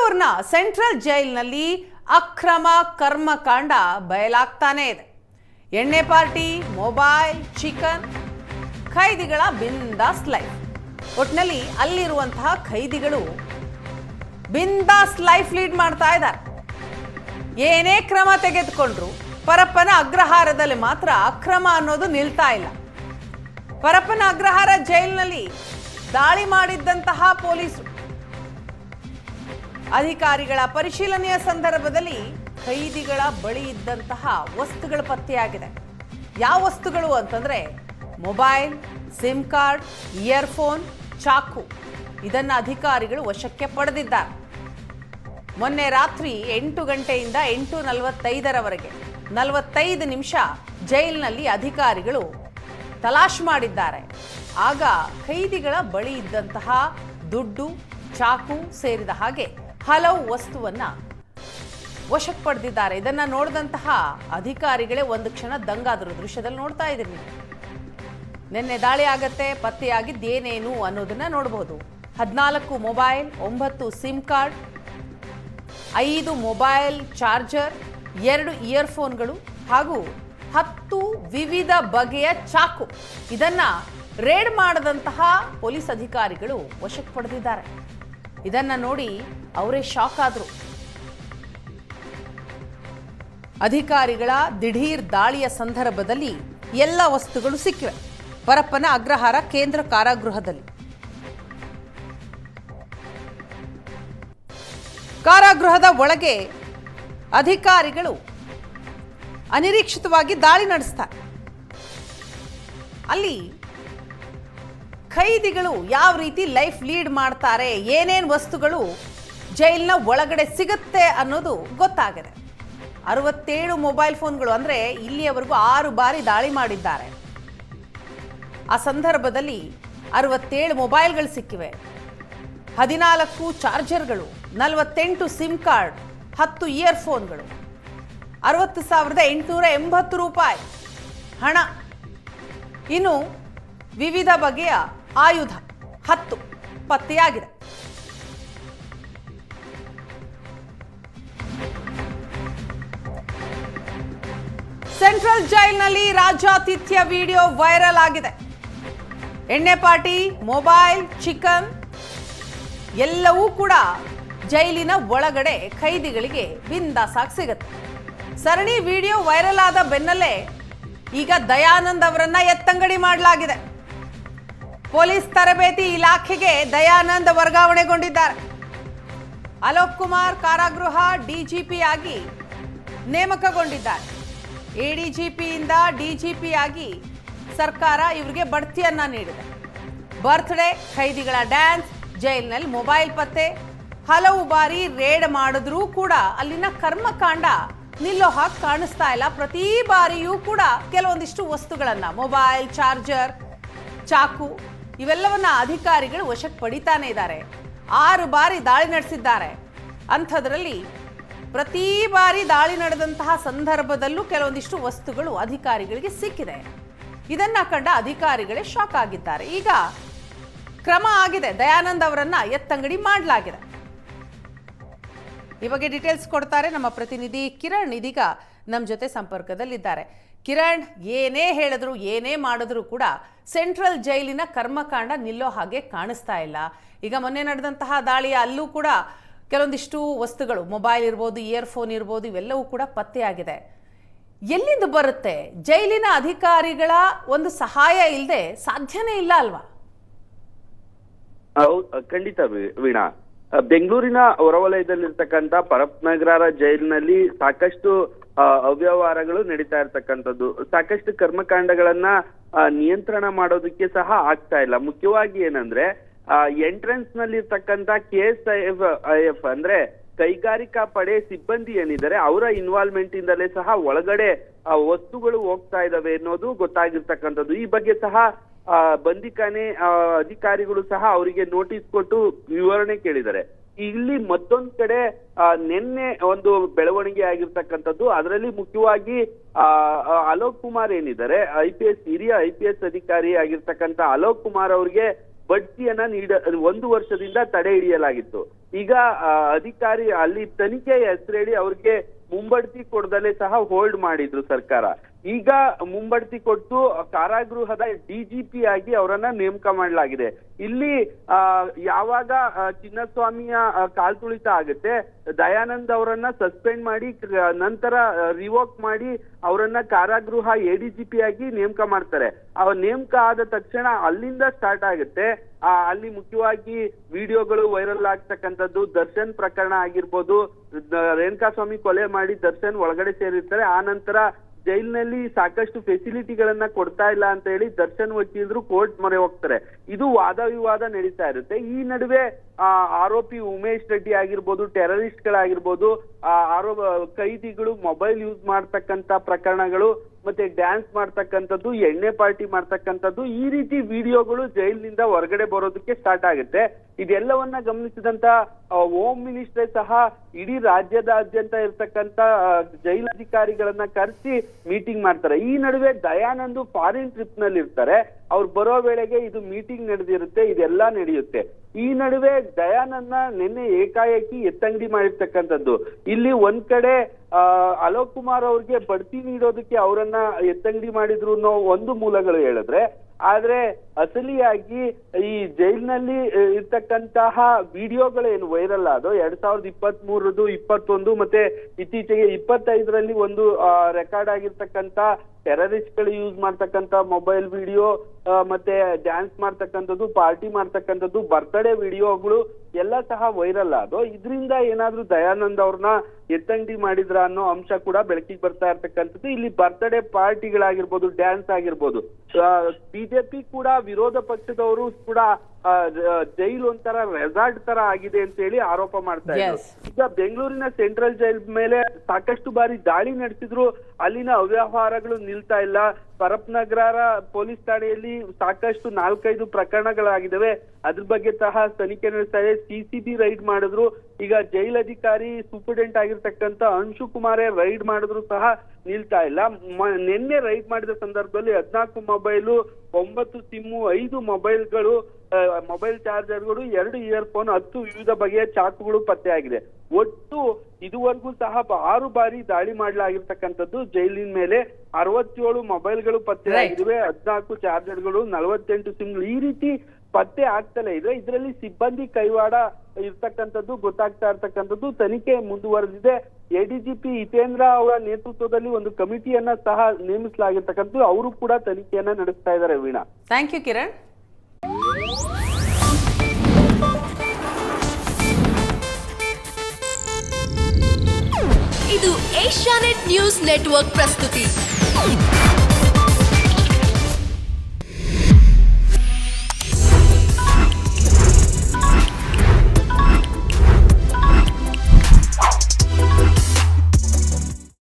ಬೆಂಗಳೂರಿನ ಸೆಂಟ್ರಲ್ ಜೈಲಿನಲ್ಲಿ ಅಕ್ರಮ ಕರ್ಮಕಾಂಡ ಬಯಲಾಗ್ತಾನೆ ಇದೆ. ಎಣ್ಣೆ ಪಾರ್ಟಿ, ಮೊಬೈಲ್, ಚಿಕನ್, ಖೈದಿಗಳ ಬಿಂದಾಸ್ ಲೈಫ್. ಒಟ್ಟಿನಲ್ಲಿ ಅಲ್ಲಿರುವಂತಹ ಖೈದಿಗಳು ಬಿಂದಾಸ್ ಲೈಫ್ ಲೀಡ್ ಮಾಡ್ತಾ ಇದ್ದಾರೆ. ಏನೇ ಕ್ರಮ ತೆಗೆದುಕೊಂಡ್ರು ಪರಪ್ಪನ ಅಗ್ರಹಾರದಲ್ಲಿ ಮಾತ್ರ ಅಕ್ರಮ ಅನ್ನೋದು ನಿಲ್ತಾ ಇಲ್ಲ. ಪರಪ್ಪನ ಅಗ್ರಹಾರ ಜೈಲಿನಲ್ಲಿ ದಾಳಿ ಮಾಡಿದ್ದಂತಹ ಪೊಲೀಸರು ಅಧಿಕಾರಿಗಳ ಪರಿಶೀಲನೆಯ ಸಂದರ್ಭದಲ್ಲಿ ಖೈದಿಗಳ ಬಳಿ ಇದ್ದಂತಹ ವಸ್ತುಗಳು ಪತ್ತೆಯಾಗಿದೆ. ಯಾವ ವಸ್ತುಗಳು ಅಂತಂದ್ರೆ ಮೊಬೈಲ್, ಸಿಮ್ ಕಾರ್ಡ್, ಇಯರ್ಫೋನ್, ಚಾಕು ಇದನ್ನ ಅಧಿಕಾರಿಗಳು ವಶಕ್ಕೆ ಪಡೆದಿದ್ದಾರೆ. ಮೊನ್ನೆ ರಾತ್ರಿ 8 ಗಂಟೆಯಿಂದ 8:45ರವರೆಗೆ 45 ನಿಮಿಷ ಜೈಲಿನಲ್ಲಿ ಅಧಿಕಾರಿಗಳು ತಲಾಶ್ ಮಾಡಿದ್ದಾರೆ. ಆಗ ಖೈದಿಗಳ ಬಳಿ ಇದ್ದಂತಹ ದುಡ್ಡು, ಚಾಕು ಸೇರಿದ ಹಾಗೆ ಹಲವು ವಸ್ತುವನ್ನ ವಶಕ್ಕೆ ಪಡೆದಿದ್ದಾರೆ. ಇದನ್ನ ನೋಡಿದಂತಹ ಅಧಿಕಾರಿಗಳೇ ಒಂದು ಕ್ಷಣ ದಂಗಾದರು. ದೃಶ್ಯದಲ್ಲಿ ನೋಡ್ತಾ ಇದ್ದೀರಿ ನೀವು. ನಿನ್ನೆ ದಾಳಿ ಆಗತ್ತೆ, ಪತ್ತೆಯಾಗಿದ್ದೇನೇನು ಅನ್ನೋದನ್ನ ನೋಡಬಹುದು. 14 mobile, 9 sim card, 5 mobile charger, 2 ಇಯರ್ಫೋನ್ಗಳು ಹಾಗೂ 10 ವಿವಿಧ ಬಗೆಯ ಚಾಕು ಇದನ್ನ ರೇಡ್ ಮಾಡದಂತಹ ಪೊಲೀಸ್ ಅಧಿಕಾರಿಗಳು ವಶಕ್ಕೆ ಪಡೆದಿದ್ದಾರೆ. ಇದನ್ನ ನೋಡಿ ಅವರೇ ಶಾಕ್ ಆದ್ರು. ಅಧಿಕಾರಿಗಳ ದಿಢೀರ್ ದಾಳಿಯ ಸಂದರ್ಭದಲ್ಲಿ ಎಲ್ಲ ವಸ್ತುಗಳು ಸಿಕ್ಕಿವೆ ಪರಪ್ಪನ ಅಗ್ರಹಾರ ಕೇಂದ್ರ ಕಾರಾಗೃಹದಲ್ಲಿ. ಕಾರಾಗೃಹದ ಒಳಗೆ ಅಧಿಕಾರಿಗಳು ಅನಿರೀಕ್ಷಿತವಾಗಿ ದಾಳಿ ನಡೆಸ್ತಾರೆ. ಅಲ್ಲಿ ಖೈದಿಗಳು ಯಾವ ರೀತಿ ಲೈಫ್ ಲೀಡ್ ಮಾಡ್ತಾರೆ, ಏನೇನು ವಸ್ತುಗಳು ಜೈಲಿನ ಒಳಗಡೆ ಸಿಗುತ್ತೆ ಅನ್ನೋದು ಗೊತ್ತಾಗಿದೆ. 67 ಮೊಬೈಲ್ ಫೋನ್ಗಳು, ಅಂದರೆ ಇಲ್ಲಿಯವರೆಗೂ 6 ಬಾರಿ ದಾಳಿ ಮಾಡಿದ್ದಾರೆ. ಆ ಸಂದರ್ಭದಲ್ಲಿ 67 ಮೊಬೈಲ್ಗಳು ಸಿಕ್ಕಿವೆ, 14 ಚಾರ್ಜರ್ಗಳು, 48 ಸಿಮ್ ಕಾರ್ಡ್, 10 ಇಯರ್ಫೋನ್ಗಳು, 60,880 ರೂಪಾಯಿ ಹಣ, ಇನ್ನು ವಿವಿಧ ಬಗೆಯ ಆಯುಧ 10 ಪತ್ತೆಯಾಗಿದೆ. ಸೆಂಟ್ರಲ್ ಜೈಲಿನಲ್ಲಿ ರಾಜ್ಯಾತಿಥ್ಯ ವಿಡಿಯೋ ವೈರಲ್ ಆಗಿದೆ. ಎಣ್ಣೆ ಪಾರ್ಟಿ, ಮೊಬೈಲ್, ಚಿಕನ್ ಎಲ್ಲವೂ ಕೂಡ ಜೈಲಿನ ಒಳಗಡೆ ಖೈದಿಗಳಿಗೆ ಬಿಂದಾಸಾಗಿ ಸಿಗುತ್ತೆ. ಸರಣಿ ವಿಡಿಯೋ ವೈರಲ್ ಆದ ಬೆನ್ನಲ್ಲೇ ಈಗ ದಯಾನಂದ್ ಅವರನ್ನ ಎತ್ತಂಗಡಿ ಮಾಡಲಾಗಿದೆ. ಪೊಲೀಸ್ ತರಬೇತಿ ಇಲಾಖೆಗೆ ದಯಾನಂದ್ ವರ್ಗಾವಣೆಗೊಂಡಿದ್ದಾರೆ. ಅಲೋಕ್ ಕುಮಾರ್ ಕಾರಾಗೃಹ ಡಿಜಿಪಿ ಆಗಿ ನೇಮಕಗೊಂಡಿದ್ದಾರೆ. ಎಡಿಜಿಪಿಯಿಂದ ಡಿಜಿಪಿ ಆಗಿ ಸರ್ಕಾರ ಇವರಿಗೆ ಬಡ್ತಿಯನ್ನ ನೀಡಿದೆ. ಬರ್ತ್ಡೇ, ಖೈದಿಗಳ ಡ್ಯಾನ್ಸ್, ಜೈಲಿನಲ್ಲಿ ಮೊಬೈಲ್ ಪತ್ತೆ, ಹಲವು ಬಾರಿ ರೇಡ್ ಮಾಡಿದ್ರೂ ಕೂಡ ಅಲ್ಲಿನ ಕರ್ಮಕಾಂಡ ನಿಲ್ಲೋ ಹಾಗೆ ಕಾಣಿಸ್ತಾ ಇಲ್ಲ. ಪ್ರತಿ ಬಾರಿಯೂ ಕೂಡ ಕೆಲವೊಂದಿಷ್ಟು ವಸ್ತುಗಳನ್ನ, ಮೊಬೈಲ್, ಚಾರ್ಜರ್, ಚಾಕು ಇವೆಲ್ಲವನ್ನ ಅಧಿಕಾರಿಗಳು ವಶಕ್ಕೆ ಪಡಿತಾನೆ ಇದ್ದಾರೆ. 6 ಬಾರಿ ದಾಳಿ ನಡೆಸಿದ್ದಾರೆ. ಅಂಥದ್ರಲ್ಲಿ ಪ್ರತಿ ಬಾರಿ ದಾಳಿ ನಡೆದಂತಹ ಸಂದರ್ಭದಲ್ಲೂ ಕೆಲವೊಂದಿಷ್ಟು ವಸ್ತುಗಳು ಅಧಿಕಾರಿಗಳಿಗೆ ಸಿಕ್ಕಿದೆ. ಇದನ್ನ ಕಂಡ ಅಧಿಕಾರಿಗಳೇ ಶಾಕ್ ಆಗಿದ್ದಾರೆ. ಈಗ ಕ್ರಮ ಆಗಿದೆ, ದಯಾನಂದ್ ಅವರನ್ನ ಎತ್ತಂಗಡಿ ಮಾಡಲಾಗಿದೆ. ಈ ಬಗ್ಗೆ ಡೀಟೇಲ್ಸ್ ಕೊಡ್ತಾರೆ ನಮ್ಮ ಪ್ರತಿನಿಧಿ ಕಿರಣ್. ಇದೀಗ ನಮ್ಮ ಜೊತೆ ಸಂಪರ್ಕದಲ್ಲಿದ್ದಾರೆ. ಕಿರಣ್, ಏನೇ ಹೇಳಿದ್ರು ಏನೇ ಮಾಡಿದ್ರು ಕೂಡ ಸೆಂಟ್ರಲ್ ಜೈಲಿನ ಕರ್ಮಕಾಂಡ ನಿಲ್ಲೋ ಹಾಗೆ ಕಾಣಿಸ್ತಾ ಇಲ್ಲ. ಈಗ ಮೊನ್ನೆ ನಡೆದಂತಹ ದಾಳಿಯ ಅಲ್ಲೂ ಕೂಡ ಕೆಲವೊಂದಿಷ್ಟು ವಸ್ತುಗಳು, ಮೊಬೈಲ್ ಇರ್ಬೋದು, ಇಯರ್ಫೋನ್ ಇರ್ಬೋದು, ಇವೆಲ್ಲವೂ ಕೂಡ ಪತ್ತೆಯಾಗಿದೆ. ಎಲ್ಲಿಂದ ಬರುತ್ತೆ? ಜೈಲಿನ ಅಧಿಕಾರಿಗಳ ಒಂದು ಸಹಾಯ ಇಲ್ಲದೆ ಸಾಧ್ಯನೇ ಇಲ್ಲ ಅಲ್ವಾ? ಖಂಡಿತ ವೀಣಾ. ಬೆಂಗಳೂರಿನ ಹೊರವಲಯದಲ್ಲಿರ್ತಕ್ಕಂಥ ಪರಪ್ಪನಗರ ಜೈಲಿನಲ್ಲಿ ಸಾಕಷ್ಟು ಅವ್ಯವಹಾರಗಳು ನಡೀತಾ ಇರ್ತಕ್ಕಂಥದ್ದು, ಸಾಕಷ್ಟು ಕರ್ಮಕಾಂಡಗಳನ್ನ ನಿಯಂತ್ರಣ ಮಾಡೋದಕ್ಕೆ ಸಹ ಆಗ್ತಾ ಇಲ್ಲ. ಮುಖ್ಯವಾಗಿ ಏನಂದ್ರೆ ಎಂಟ್ರೆನ್ಸ್ ನಲ್ಲಿ ಇರ್ತಕ್ಕಂಥ KSIF ಅಂದ್ರೆ ಕೈಗಾರಿಕಾ ಪಡೆ ಸಿಬ್ಬಂದಿ ಏನಿದ್ದಾರೆ ಅವರ ಇನ್ವಾಲ್ವ್ಮೆಂಟ್ ಇಂದಲೇ ಸಹ ಒಳಗಡೆ ವಸ್ತುಗಳು ಹೋಗ್ತಾ ಇದಾವೆ ಅನ್ನೋದು ಗೊತ್ತಾಗಿರ್ತಕ್ಕಂಥದ್ದು. ಈ ಬಗ್ಗೆ ಸಹ ಬಂದಿಖಾನೆ ಅಧಿಕಾರಿಗಳು ಸಹ ಅವರಿಗೆ ನೋಟಿಸ್ ಕೊಟ್ಟು ವಿವರಣೆ ಕೇಳಿದ್ದಾರೆ. ಇಲ್ಲಿ ಮತ್ತೊಂದ್ ಕಡೆ ನಿನ್ನೆ ಒಂದು ಬೆಳವಣಿಗೆ ಆಗಿರ್ತಕ್ಕಂಥದ್ದು, ಅದರಲ್ಲಿ ಮುಖ್ಯವಾಗಿ ಅಲೋಕ್ ಕುಮಾರ್ ಏನಿದ್ದಾರೆ ಹಿರಿಯ IPS ಅಧಿಕಾರಿ ಆಗಿರ್ತಕ್ಕಂಥ ಅಲೋಕ್ ಕುಮಾರ್ ಅವ್ರಿಗೆ ಬಡ್ತಿಯನ್ನ 1 ವರ್ಷದಿಂದ ತಡೆ ಹಿಡಿಯಲಾಗಿತ್ತು. ಈಗ ಅಧಿಕಾರಿ ಅಲ್ಲಿ ತನಿಖೆ ಹೆಸರೇಳಿ ಅವ್ರಿಗೆ ಮುಂಬಡ್ತಿ ಕೊಡದಲ್ಲೇ ಸಹ ಹೋಲ್ಡ್ ಮಾಡಿದ್ರು ಸರ್ಕಾರ. ಈಗ ಮುಂಬಡ್ತಿ ಕೊಟ್ಟು ಕಾರಾಗೃಹದ DGP ಆಗಿ ಅವರನ್ನ ನೇಮಕ ಮಾಡಲಾಗಿದೆ. ಇಲ್ಲಿ ಯಾವಾಗ ಚಿನ್ನಸ್ವಾಮಿಯ ಕಾಲ್ತುಳಿತ ಆಗುತ್ತೆ, ದಯಾನಂದ್ ಅವರನ್ನ ಸಸ್ಪೆಂಡ್ ಮಾಡಿ ನಂತರ ರಿವೋಕ್ ಮಾಡಿ ಅವರನ್ನ ಕಾರಾಗೃಹ ADGP ಆಗಿ ನೇಮಕ ಮಾಡ್ತಾರೆ. ಅವ ನೇಮಕ ಆದ ತಕ್ಷಣ ಅಲ್ಲಿಂದ ಸ್ಟಾರ್ಟ್ ಆಗುತ್ತೆ. ಅಲ್ಲಿ ಮುಖ್ಯವಾಗಿ ವಿಡಿಯೋಗಳು ವೈರಲ್ ಆಗ್ತಕ್ಕಂಥದ್ದು, ದರ್ಶನ್ ಪ್ರಕರಣ ಆಗಿರ್ಬೋದು, ರೇಣುಕಾಸ್ವಾಮಿ ಕೊಲೆ ಮಾಡಿ ದರ್ಶನ್ ಒಳಗಡೆ ಸೇರಿರ್ತಾರೆ. ಆ ನಂತರ ಜೈಲಿನಲ್ಲಿ ಸಾಕಷ್ಟು ಫೆಸಿಲಿಟಿಗಳನ್ನ ಕೊಡ್ತಾ ಇಲ್ಲ ಅಂತ ಹೇಳಿ ದರ್ಶನ್ ವಕೀಲರು ಕೋರ್ಟ್ ಮೊರೆ ಹೋಗ್ತಾರೆ. ಇದು ವಾದ ವಿವಾದ ನಡೀತಾ ಇರುತ್ತೆ. ಈ ನಡುವೆ ಆರೋಪಿ ಉಮೇಶ್ ರೆಡ್ಡಿ ಆಗಿರ್ಬೋದು, ಟೆರರಿಸ್ಟ್ ಗಳಾಗಿರ್ಬೋದು, ಕೈದಿಗಳು ಮೊಬೈಲ್ ಯೂಸ್ ಮಾಡ್ತಕ್ಕಂತ ಪ್ರಕರಣಗಳು, ಮತ್ತೆ ಡ್ಯಾನ್ಸ್ ಮಾಡ್ತಕ್ಕಂಥದ್ದು, ಎಣ್ಣೆ ಪಾರ್ಟಿ ಮಾಡ್ತಕ್ಕಂಥದ್ದು, ಈ ರೀತಿ ವಿಡಿಯೋಗಳು ಜೈಲಿನಿಂದ ಹೊರಗಡೆ ಬರೋದಕ್ಕೆ ಸ್ಟಾರ್ಟ್ ಆಗುತ್ತೆ. ಇದೆಲ್ಲವನ್ನ ಗಮನಿಸಿದಂತ ಹೋಮ್ ಮಿನಿಸ್ಟ್ರೇ ಸಹ ಇಡೀ ರಾಜ್ಯದಾದ್ಯಂತ ಇರ್ತಕ್ಕಂತ ಜೈಲಧಿಕಾರಿಗಳನ್ನ ಕರೆಸಿ ಮೀಟಿಂಗ್ ಮಾಡ್ತಾರೆ. ಈ ನಡುವೆ ದಯಾನಂದ್ ಫಾರಿನ್ ಟ್ರಿಪ್ ನಲ್ಲಿ ಇರ್ತಾರೆ. ಅವ್ರು ಬರೋ ವೇಳೆಗೆ ಇದು ಮೀಟಿಂಗ್ ನಡೆದಿರುತ್ತೆ, ಇದೆಲ್ಲ ನಡೆಯುತ್ತೆ. ಈ ನಡುವೆ ದಯಾನಂದ್ನ ನಿನ್ನೆ ಏಕಾಏಕಿ ಎತ್ತಂಗಡಿ ಮಾಡಿರ್ತಕ್ಕಂಥದ್ದು. ಇಲ್ಲಿ ಒಂದ್ ಕಡೆ ಅಲೋಕ್ ಕುಮಾರ್ ಅವ್ರಿಗೆ ಬಡ್ತಿ ನೀಡೋದಕ್ಕೆ ಅವರನ್ನ ಎತ್ತಂಗಡಿ ಮಾಡಿದ್ರು ಅನ್ನೋ ಒಂದು ಮೂಲಗಳು ಹೇಳಿದ್ರೆ, ಆದ್ರೆ ಅಸಲಿಯಾಗಿ ಈ ಜೈಲಿನಲ್ಲಿ ಇರ್ತಕ್ಕಂತಹ ವಿಡಿಯೋಗಳೇನು ವೈರಲ್ ಆದೋ 2023, 21 ಮತ್ತೆ ಇತ್ತೀಚೆಗೆ 25ರಲ್ಲಿ ಒಂದು ರೆಕಾರ್ಡ್ ಆಗಿರ್ತಕ್ಕಂತ ಟೆರರಿಸ್ಟ್ ಗಳು ಯೂಸ್ ಮಾಡ್ತಕ್ಕಂತ ಮೊಬೈಲ್ ವಿಡಿಯೋ, ಮತ್ತೆ ಡ್ಯಾನ್ಸ್ ಮಾಡ್ತಕ್ಕಂಥದ್ದು, ಪಾರ್ಟಿ ಮಾಡ್ತಕ್ಕಂಥದ್ದು, ಬರ್ತ್ಡೇ ವಿಡಿಯೋಗಳು ಎಲ್ಲ ಸಹ ವೈರಲ್ ಆದೋ. ಇದರಿಂದ ಏನಾದ್ರೂ ದಯಾನಂದ್ ಅವ್ರನ್ನ ಎತ್ತಂಗಡಿ ಮಾಡಿದ್ರ ಅನ್ನೋ ಅಂಶ ಕೂಡ ಬೆಳಕಿಗೆ ಬರ್ತಾ ಇರ್ತಕ್ಕಂಥದ್ದು. ಇಲ್ಲಿ ಬರ್ತ್ಡೇ ಪಾರ್ಟಿಗಳಾಗಿರ್ಬೋದು, ಡ್ಯಾನ್ಸ್ ಆಗಿರ್ಬೋದು, ಬಿಜೆಪಿ ಕೂಡ ವಿರೋಧ ಪಕ್ಷದವರು ಕೂಡ ಜೈಲು ಒಂಥರ ರೆಸಾರ್ಟ್ ತರ ಆಗಿದೆ ಅಂತ ಹೇಳಿ ಆರೋಪ ಮಾಡ್ತಾ ಇದ್ದಾರೆ. ಈಗ ಬೆಂಗಳೂರಿನ ಸೆಂಟ್ರಲ್ ಜೈಲ್ ಮೇಲೆ ಸಾಕಷ್ಟು ಬಾರಿ ದಾಳಿ ನಡೆಸಿದ್ರು, ಅಲ್ಲಿನ ಅವ್ಯವಹಾರಗಳು ನಿಲ್ತಾ ಇಲ್ಲ. ಪರಪ್ನಗರ ಪೊಲೀಸ್ ಠಾಣೆಯಲ್ಲಿ ಸಾಕಷ್ಟು 4-5 ಪ್ರಕರಣಗಳಾಗಿದ್ದಾವೆ. ಅದ್ರ ಬಗ್ಗೆ ಸಹ ತನಿಖೆ ನಡೆಸ್ತಾ ಇದೆ. CCB ರೈಡ್ ಮಾಡಿದ್ರು. ಈಗ ಜೈಲಧಿಕಾರಿ ಸೂಪರ್ಡೆಂಟ್ ಆಗಿರ್ತಕ್ಕಂಥ ಅಂಶು ಕುಮಾರೇ ರೈಡ್ ಮಾಡಿದ್ರು ಸಹ ನಿಲ್ತಾ ಇಲ್ಲ. ನಿನ್ನೆ ರೈಡ್ ಮಾಡಿದ ಸಂದರ್ಭದಲ್ಲಿ 14 ಮೊಬೈಲು, 9 ಸಿಮ್ಮು, 5 ಮೊಬೈಲ್ಗಳು, ಮೊಬೈಲ್ ಚಾರ್ಜರ್ಗಳು, 2 ಇಯರ್ಫೋನ್, 10 ವಿವಿಧ ಬಗೆಯ ಚಾಕುಗಳು ಪತ್ತೆಯಾಗಿದೆ. ಒಟ್ಟು ಇದುವರೆಗೂ ಸಹ 6 ಬಾರಿ ದಾಳಿ ಮಾಡಲಾಗಿರ್ತಕ್ಕಂಥದ್ದು ಜೈಲಿನ ಮೇಲೆ. 67 ಮೊಬೈಲ್ಗಳು ಪತ್ತೆಯಾಗಿವೆ, 14 ಚಾರ್ಜರ್ಗಳು, 48 ಸಿಮ್ಗಳು, ಈ ರೀತಿ ಪತ್ತೆ ಆಗ್ತಲೇ ಇದೆ. ಇದರಲ್ಲಿ ಸಿಬ್ಬಂದಿ ಕೈವಾಡ ಇರ್ತಕ್ಕಂಥದ್ದು ಗೊತ್ತಾಗ್ತಾ ಇರ್ತಕ್ಕಂಥದ್ದು. ತನಿಖೆ ಮುಂದುವರೆದಿದೆ. ADGP ಹಿತೇಂದ್ರ ಅವರ ನೇತೃತ್ವದಲ್ಲಿ ಒಂದು ಕಮಿಟಿಯನ್ನ ಸಹ ನೇಮಿಸಲಾಗಿರ್ತಕ್ಕಂಥದ್ದು. ಅವರು ಕೂಡ ತನಿಖೆಯನ್ನ ನಡೆಸ್ತಾ ಇದ್ದಾರೆ. Veena, thank you Kiran. ಇದು ಏಷ್ಯಾನೆಟ್ ನ್ಯೂಸ್ ನೆಟ್ವರ್ಕ್ ಪ್ರಸ್ತುತಿ.